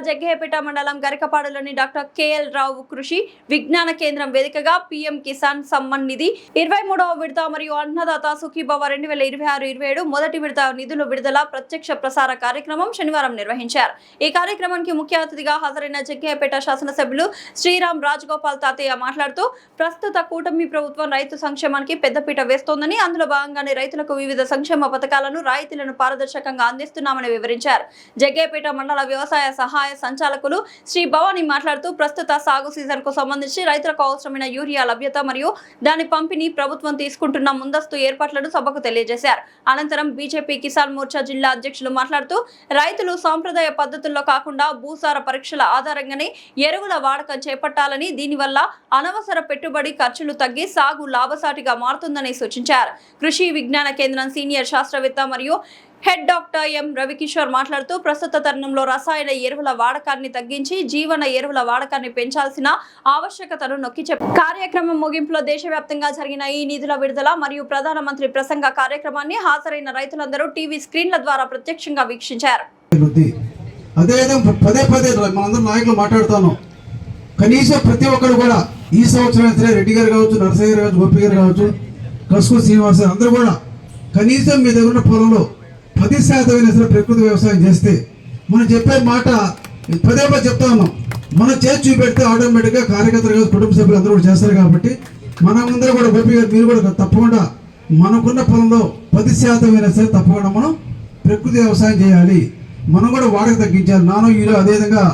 జగ్గయ్యపేట మండలం గరికపాడులోని doctor KL రావు కృషి విజ్ఞాన కేంద్రం వేదికగా పీఎం కిసాన్ సమ్మాన్ నిధి 23వ విడత మరియు అన్నదాత సుఖీభవ 2026-27 మొదటి విడత నిధుల విడుదల ప్రత్యక్ష ప్రసార కార్యక్రమం శనివారం నిర్వహించారు. ఈ కార్యక్రమానికి ముఖ్య అతిథిగా హాజరైన జగ్గయ్యపేట శాసనసభ్యులు శ్రీరామ్ రాజగోపాల్ తాతయ్య మాట్లాడుతూ ప్రస్తుత కూటమి ప్రభుత్వం రైతు సంక్షేమానికి పెద్దపీట వేస్తోందని, అందులో భాగంగానే రైతులకు వివిధ సంక్షేమ పథకాలను రాయితీలను పారదర్శకంగా అందిస్తున్నామని వివరించారు. జగ్గయ్యపేట మండల వ్యవసాయ సహాయ సంచాలకులు శ్రీ భవాని మాట్లాడుతూ ప్రస్తుత సాగు సీజన్ కు సంబంధించి రైతులకు అవసరమైన యూరియా లభ్యత మరియు దాని పంపిణీ ప్రభుత్వం తీసుకుంటున్న ముందస్తు ఏర్పాట్లను సభకు తెలియజేశారు. అనంతరం బీజేపీ కిసాన్ మోర్చా జిల్లా అధ్యక్షులు మాట్లాడుతూ రైతులు సాంప్రదాయ పద్ధతుల్లో కాకుండా భూసార పరీక్షల ఆధారంగానే ఎరువుల వాడకం చేపట్టాలని, దీనివల్ల అనవసర పెట్టుబడి ఖర్చులు తగ్గి సాగు లాభసాటిగా మారుతుందని సూచించారు. కృషి విజ్ఞాన కేంద్రం సీనియర్ శాస్త్రవేత్త మరియు హెడ్ డాక్టర్ ఎం రవికిషోర్ మాట్లాడుతూ ప్రస్తుత తరుణంలో రసాయన ఎరువుల వాడకాన్ని తగ్గించి జీవన ఎరువుల వాడకాన్ని పెంచాల్సిన ఆవశ్యకతను నొక్కి చెప్పారు. కార్యక్రమం ముగింపులో దేశవ్యాప్తంగా జరిగిన ఈ నిధుల విడుదల మరియు ప్రధానమంత్రి ప్రసంగ కార్యక్రమాన్ని హాజరైన రైతులందరూ టీవీ స్క్రీన్ల ద్వారా ప్రత్యక్షంగా వీక్షించారు. కనీసం ప్రతి ఒక్కరు కూడా ఈ సంవత్సరం రెడ్డి గారు కావచ్చు, నరసయ్య గారు కావచ్చు, గోపి గారు కావచ్చు, కసుకు శ్రీనివాస అందరూ కూడా కనీసం మీ దగ్గర ఉన్న పొలంలో 10% ప్రకృతి వ్యవసాయం చేస్తే మనం చెప్పే మాట పదే చెప్తా ఉన్నాం. మనం చేసి చూపెడితే ఆటోమేటిక్గా కార్యకర్తలు కావచ్చు, కుటుంబ సభ్యులు అందరూ కూడా చేస్తారు. కాబట్టి మనమందరూ కూడా గోపి గారు మీరు కూడా తప్పకుండా మనకున్న పొలంలో 10% తప్పకుండా మనం ప్రకృతి వ్యవసాయం చేయాలి. మనం కూడా వాడక తగ్గించాలి. నానో యూరియా అదేవిధంగా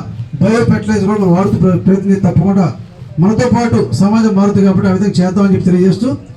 బయో ఫెర్టిలైజర్ కూడా వాడుతూ ప్రయత్నం తప్పకుండా మనతో పాటు సమాజం మారుతుంది. కాబట్టి ఆ విధంగా చేద్దామని చెప్పి తెలియజేస్తూ